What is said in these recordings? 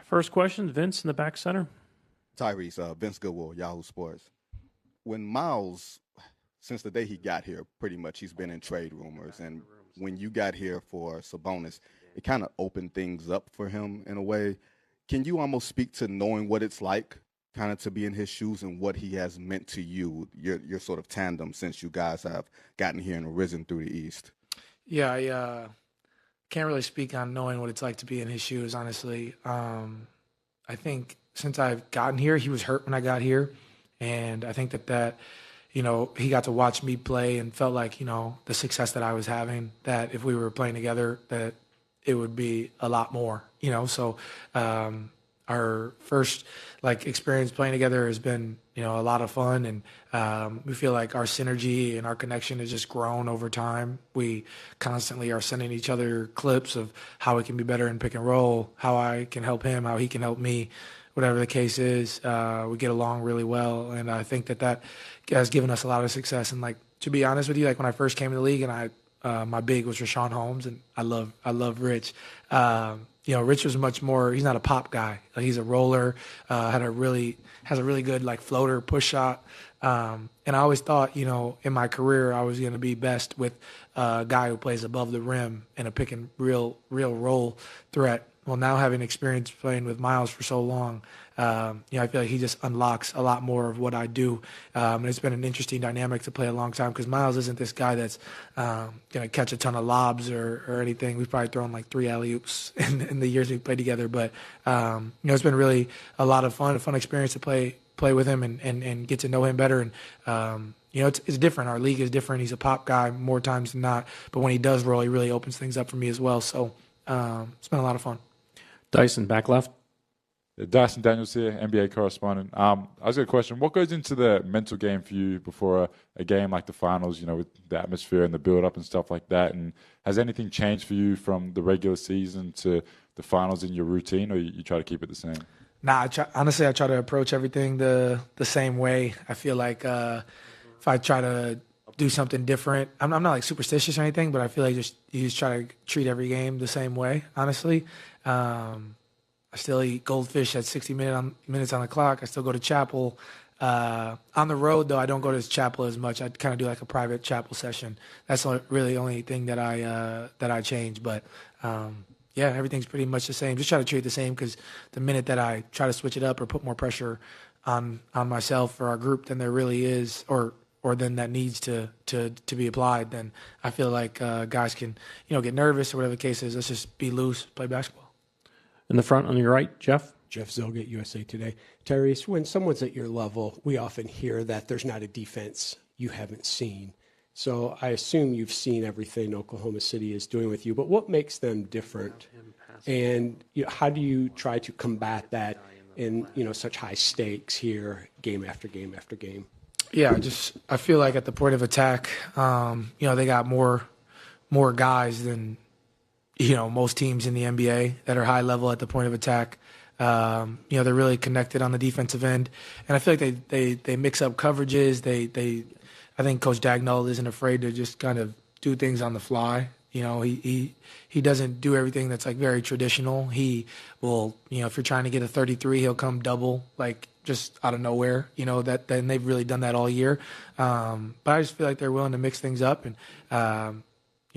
First question, Vince in the back center. Tyrese, Vince Goodwill, Yahoo Sports. When Miles, since the day he got here, pretty much he's been in trade rumors. And when you got here for Sabonis, it kind of opened things up for him in a way. Can you almost speak to knowing what it's like kind of to be in his shoes and what he has meant to you, your sort of tandem since you guys have gotten here and risen through the East? Yeah, I can't really speak on knowing what it's like to be in his shoes, honestly. I think since I've gotten here, he was hurt when I got here. And I think that he got to watch me play and felt like, the success that I was having, that if we were playing together, that it would be a lot more, So our first experience playing together has been, a lot of fun, and we feel like our synergy and our connection has just grown over time. We constantly are sending each other clips of how we can be better in pick and roll, how I can help him, how he can help me, whatever the case is. We get along really well, and I think that has given us a lot of success. And to be honest with you, when I first came to the league, and my big was Rashawn Holmes, and I love Rich. Rich was much more. He's not a pop guy. He's a roller. Has a really good floater push shot. And I always thought, in my career, I was going to be best with a guy who plays above the rim and a pick and real roll threat. Well, now having experience playing with Miles for so long, I feel like he just unlocks a lot more of what I do. And it's been an interesting dynamic to play a long time because Miles isn't this guy that's going to catch a ton of lobs or anything. We've probably thrown 3 alley-oops in the years we've played together. But, it's been really a lot of fun, a fun experience to play with him and get to know him better. And, it's different. Our league is different. He's a pop guy more times than not. But when he does roll, he really opens things up for me as well. So it's been a lot of fun. Dyson, back left. Dyson Daniels here, NBA correspondent. I was got a question. What goes into the mental game for you before a game like the finals, with the atmosphere and the build-up and stuff like that? And has anything changed for you from the regular season to the finals in your routine, or you try to keep it the same? Nah, honestly, I try to approach everything the same way. I feel like if I try to do something different, I'm not superstitious or anything, but I feel like you just try to treat every game the same way, honestly. I still eat Goldfish at 60 minutes on the clock. I still go to chapel. On the road, though, I don't go to chapel as much. I kind of do a private chapel session. That's really the only thing that I change. But, everything's pretty much the same. Just try to treat it the same because the minute that I try to switch it up or put more pressure on myself or our group than there really is or then that needs to be applied, then I feel like guys can, get nervous or whatever the case is. Let's just be loose, play basketball. In the front on your right, Jeff. Jeff Zilgett, USA Today. Tyrese, when someone's at your level, we often hear that there's not a defense you haven't seen. So I assume you've seen everything Oklahoma City is doing with you, but what makes them different? And how do you try to combat that in such high stakes here, game after game after game? Yeah, I feel like at the point of attack, they got more guys than most teams in the NBA that are high level at the point of attack. They're really connected on the defensive end, and I feel like they mix up coverages. I think Coach Dagnall isn't afraid to just kind of do things on the fly. He doesn't do everything that's very traditional. He will, if you're trying to get a 33, he'll come double just out of nowhere. Then they've really done that all year. But I just feel like they're willing to mix things up and.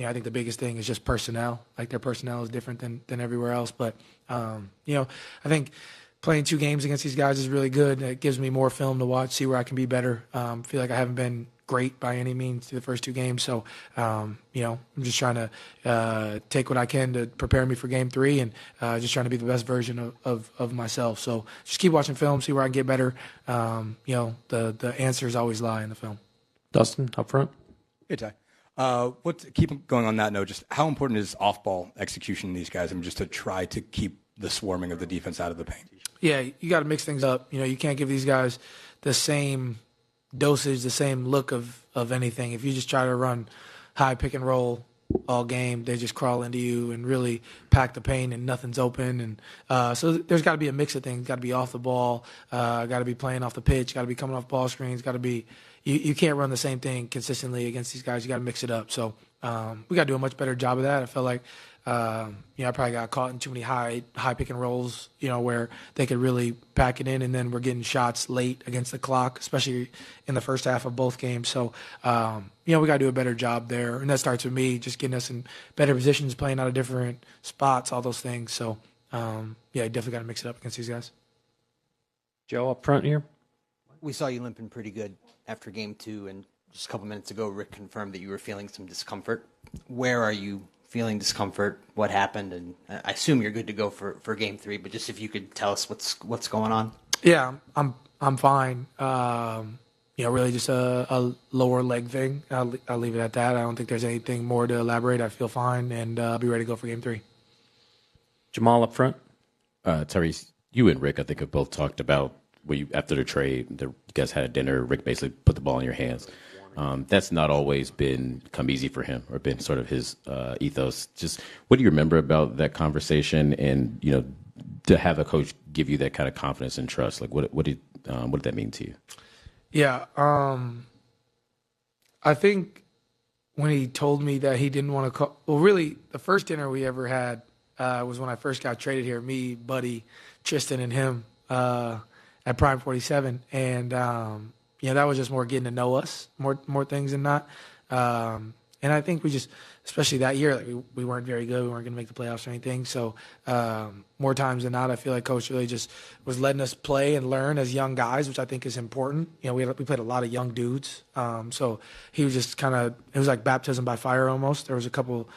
I think the biggest thing is just personnel. Their personnel is different than everywhere else. But, I think playing 2 games against these guys is really good. It gives me more film to watch, see where I can be better. Feel like I haven't been great by any means through the first 2 games. So, I'm just trying to take what I can to prepare me for game 3 and just trying to be the best version of myself. So just keep watching film, see where I can get better. The answers always lie in the film. Dustin, up front. Hey, Ty. Keep going on that note, just how important is off-ball execution in these guys? Just to try to keep the swarming of the defense out of the paint. Yeah, you got to mix things up. You can't give these guys the same dosage, the same look of anything. If you just try to run high pick and roll all game, they just crawl into you and really pack the paint and nothing's open. And so there's got to be a mix of things. Got to be off the ball, got to be playing off the pitch, got to be coming off ball screens, got to be you can't run the same thing consistently against these guys. You got to mix it up. So we got to do a much better job of that. I felt like I probably got caught in too many high pick and rolls, where they could really pack it in, and then we're getting shots late against the clock, especially in the first half of both games. So, we got to do a better job there, and that starts with me just getting us in better positions, playing out of different spots, all those things. So, definitely got to mix it up against these guys. Joe up front here. We saw you limping pretty good after game 2, and just a couple minutes ago, Rick confirmed that you were feeling some discomfort. Where are you feeling discomfort? What happened? And I assume you're good to go for game 3, but just if you could tell us what's going on. Yeah, I'm fine. Really just a lower leg thing. I'll leave it at that. I don't think there's anything more to elaborate. I feel fine, and I'll be ready to go for game 3. Jamal up front. Tyrese, you and Rick, I think, have both talked about after the trade, you guys had a dinner. Rick basically put the ball in your hands. That's not always come easy for him, or been sort of his ethos. Just what do you remember about that conversation, and to have a coach give you that kind of confidence and trust? Like, what did that mean to you? Yeah, I think when he told me that he didn't want to call. Well, really, the first dinner we ever had was when I first got traded here. Me, Buddy, Tristan, and him at Prime 47, and that was just more getting to know us, more things than not. And I think we just, especially that year, like we weren't very good. We weren't going to make the playoffs or anything. So more times than not, I feel like Coach really just was letting us play and learn as young guys, which I think is important. We played a lot of young dudes. So he was just it was like baptism by fire almost. There was a couple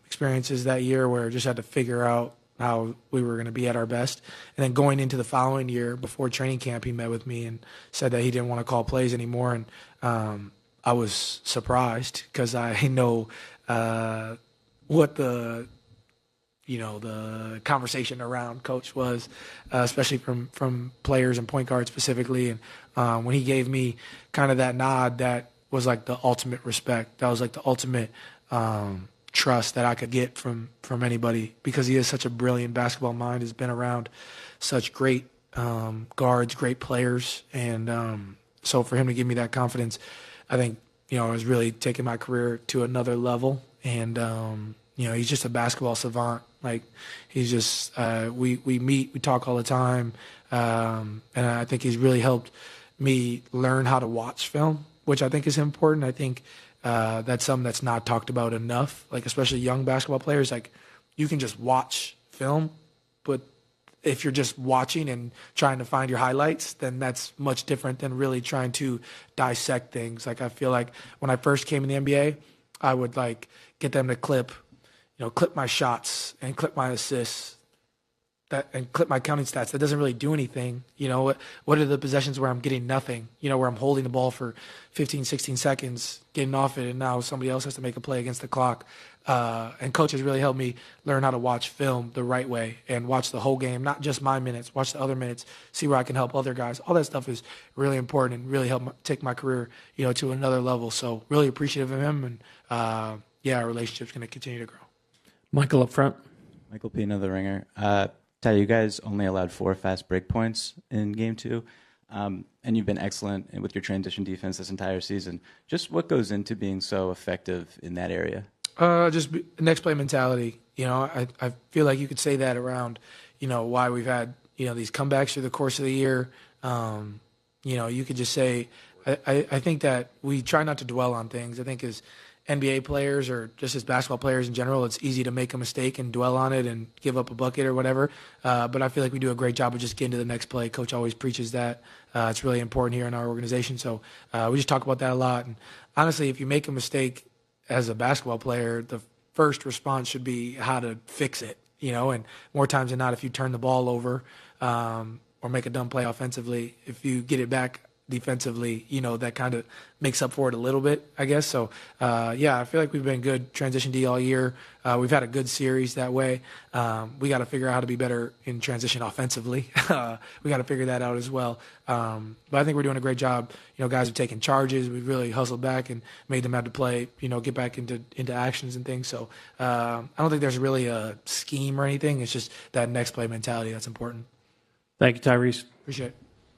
experiences that year where I just had to figure out how we were going to be at our best. And then going into the following year, before training camp, he met with me and said that he didn't want to call plays anymore. And I was surprised because I know what the conversation around Coach was, especially from players and point guards specifically. And when he gave me kind of that nod, that was like the ultimate respect. That was like the ultimate trust that I could get from anybody, because he is such a brilliant basketball mind, has been around such great guards, great players. And so for him to give me that confidence, I think, it was really taking my career to another level. And, he's just a basketball savant. Like, he's just, we meet, we talk all the time. And I think he's really helped me learn how to watch film, which I think is important. I think that's something that's not talked about enough, like especially young basketball players. Like, you can just watch film, but if you're just watching and trying to find your highlights, then that's much different than really trying to dissect things. Like, I feel like when I first came in the NBA, I would get them to clip my shots and clip my assists, and clip my counting stats. That doesn't really do anything. What are the possessions where I'm getting nothing, where I'm holding the ball for 15, 16 seconds, getting off it, and now somebody else has to make a play against the clock. And Coach has really helped me learn how to watch film the right way and watch the whole game, not just my minutes, watch the other minutes, see where I can help other guys. All that stuff is really important and really helped take my career, to another level. So really appreciative of him, and our relationship's going to continue to grow. Michael up front. Michael Pina, the Ringer. Ty, you guys only allowed 4 fast break points in game 2, and you've been excellent with your transition defense this entire season. Just what goes into being so effective in that area? Just next play mentality. I feel like you could say that around, why we've had, these comebacks through the course of the year. You could just say, I think that we try not to dwell on things. I think as NBA players, or just as basketball players in general, it's easy to make a mistake and dwell on it and give up a bucket or whatever. But I feel like we do a great job of just getting to the next play. Coach always preaches that. It's really important here in our organization. So we just talk about that a lot. And honestly, if you make a mistake as a basketball player, the first response should be how to fix it, and more times than not, if you turn the ball over or make a dumb play offensively, if you get it back defensively, that kind of makes up for it a little bit, I guess. So, I feel like we've been good transition D all year. We've had a good series that way. We got to figure out how to be better in transition offensively. We got to figure that out as well. But I think we're doing a great job. Guys have taken charges. We've really hustled back and made them have to play, get back into actions and things. So I don't think there's really a scheme or anything. It's just that next play mentality that's important. Thank you, Tyrese. Appreciate it.